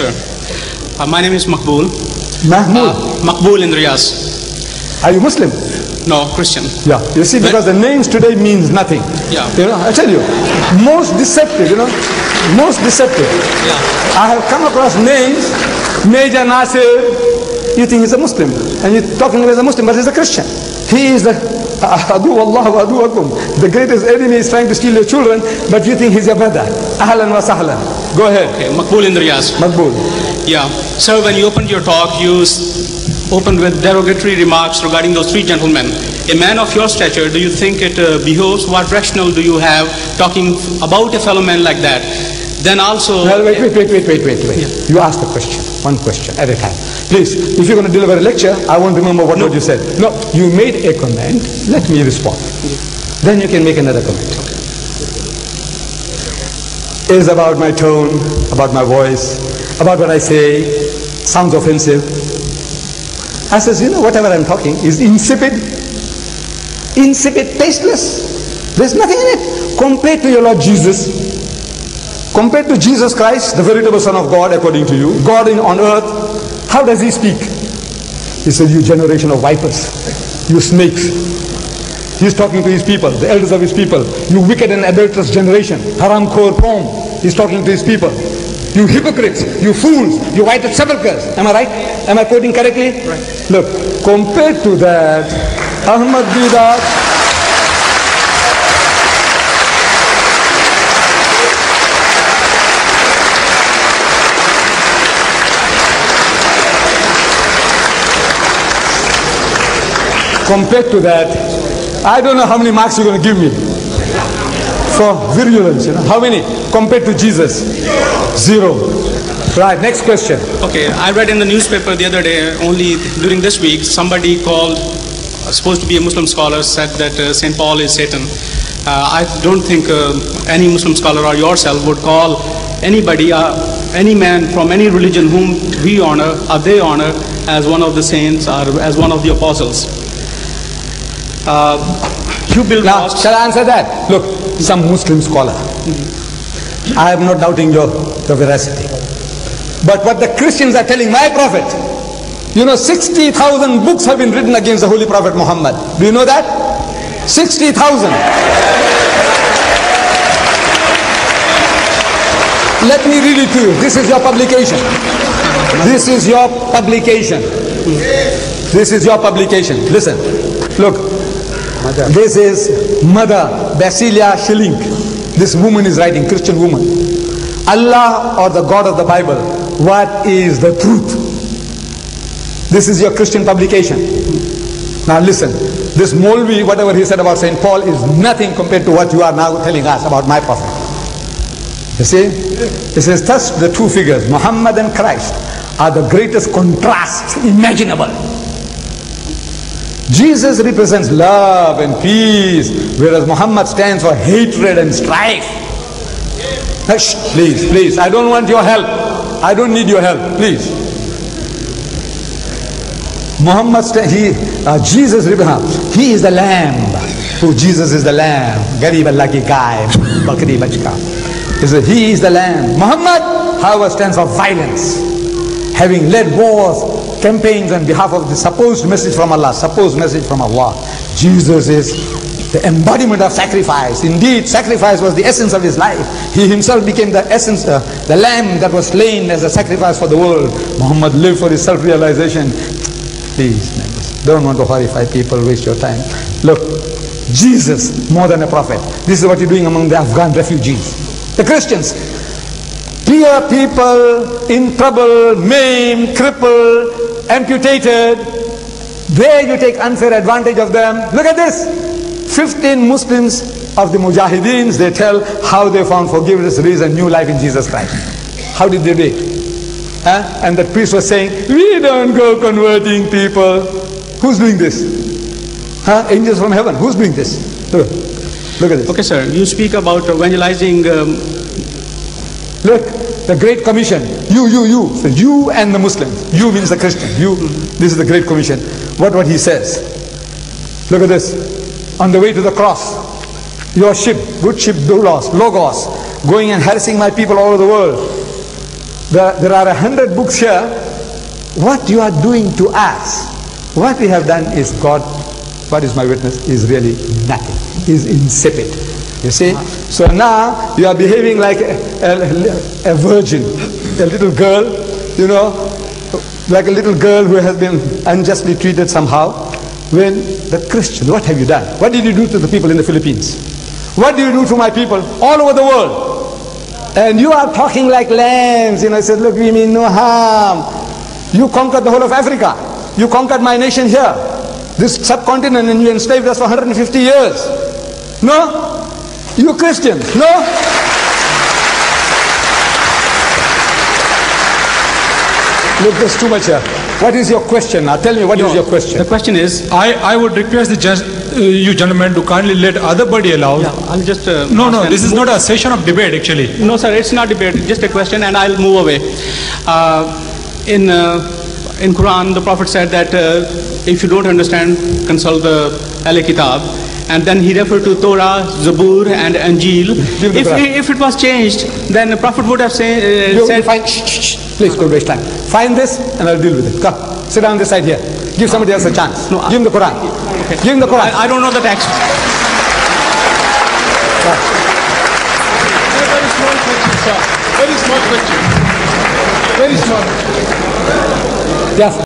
sir. My name is Makbul. Mahmoud. Makbul in Riyadh. Are you Muslim? No, Christian. Yeah. You see, because the names today means nothing. Yeah. You know, I tell you, most deceptive, you know, most deceptive. Yeah. I have come across names, Major Nasir. You think he's a Muslim, and you're talking about a Muslim, but he's a Christian. He is the Adu Allah wa aduwakum. The greatest enemy is trying to steal your children, but you think he's your brother. Ahlan wa sahlan. Go ahead. Okay, Makbul in Riyadh. Makbul. Yeah. Sir, when you opened your talk, you opened with derogatory remarks regarding those three gentlemen. A man of your stature, do you think it behoves? What rationale do you have talking about a fellow man like that? Then also... Well, wait. Yeah. You ask the question, one question at a time. Please, if you're going to deliver a lecture, I won't remember what you said. No, you made a comment, let me respond. Then you can make another comment. Okay. Is about my tone, about my voice, about what I say, sounds offensive. I says, you know, whatever I'm talking is insipid, tasteless. There's nothing in it. Compared to your Lord Jesus, compared to Jesus Christ, the veritable Son of God, according to you, God on earth, how does he speak? He said, you generation of vipers, you snakes. He's talking to his people, the elders of his people. You wicked and adulterous generation, haram khor qawm. He's talking to his people. You hypocrites, you fools, you whited sepulchres. Am I right? Am I quoting correctly? Right. Look, compared to that, Ahmad Didat, compared to that, I don't know how many marks you're going to give me for virulence. You know, how many compared to Jesus? 0. Right. Next question. Okay, I read in the newspaper the other day, only during this week, somebody called, supposed to be a Muslim scholar, said that St. Paul is Satan. I don't think any Muslim scholar or yourself would call anybody, any man from any religion whom we honor or they honor as one of the saints or as one of the apostles. You build now, mosques. shall I answer that? Look, some Muslim scholar. I am not doubting your veracity. But what the Christians are telling my prophet, you know, 60,000 books have been written against the Holy Prophet Muhammad. Do you know that? 60,000. Let me read it to you. This is your publication. This is your publication. This is your publication. Listen. Look. This is Mother Basilia Schilling. This woman is writing, Christian woman. Allah or the God of the Bible, what is the truth? This is your Christian publication. Now listen, this Molvi, whatever he said about St. Paul is nothing compared to what you are now telling us about my prophet. You see? It says thus the two figures, Muhammad and Christ, are the greatest contrasts imaginable. Jesus represents love and peace, whereas Muhammad stands for hatred and strife. Hush, please, I don't want your help. I don't need your help, please. Jesus represents, he is the lamb. Who Jesus is the lamb. Garib Allah ki gaay, bakri bachka. He is the lamb. Muhammad, however, stands for violence. Having led wars, campaigns on behalf of the supposed message from Allah, Jesus is the embodiment of sacrifice. Indeed, sacrifice was the essence of his life. He himself became the essence, the lamb that was slain as a sacrifice for the world. Muhammad lived for his self-realization. Please, don't want to horrify people, waste your time. Look, Jesus, more than a prophet. This is what you're doing among the Afghan refugees. The Christians, poor people in trouble, maimed, crippled, amputated, there you take unfair advantage of them. Look at this. 15 Muslims of the Mujahideens, they tell how they found forgiveness, raised a new life in Jesus Christ. How did they do it? And the priest was saying, we don't go converting people. Who's doing this? Angels from heaven. Who's doing this? Look at this. Okay, sir. You speak about evangelizing. Look, the Great Commission. You. So you and the Muslims. You means the Christian. You. This is the Great Commission. What he says. Look at this. On the way to the cross, your ship, good ship, Logos, going and harassing my people all over the world. there are 100 books here. What you are doing to us, what we have done is God, what is my witness, is really nothing, is insipid. You see? So now you are behaving like a virgin, a little girl, you know, like a little girl who has been unjustly treated somehow. When the Christian, what have you done? What did you do to the people in the Philippines? What do you do to my people all over the world? And you are talking like lambs, you know, said, look, we mean no harm. You conquered the whole of Africa. You conquered my nation here, this subcontinent, and you enslaved us for 150 years. No? You Christians, no? Look, there's too much here. What is your question now? Tell me, what is your question? The question is, I would request you gentlemen to kindly let other body allow. yeah, I'll just... No, this is not a session of debate actually. No, sir, it's not debate, just a question, and I'll move away. In Quran, the Prophet said that if you don't understand, consult the Ahl Kitab. And then he referred to Torah, Zabur, and Injil. If it was changed, then the Prophet would have said... Please, don't waste time. Find this and I'll deal with it. Come, sit down this side here. Give somebody else a chance. No, give him the Quran. Okay. Give him the Quran. I don't know the text. Very small question, sir. Very small question. Very small. Yes.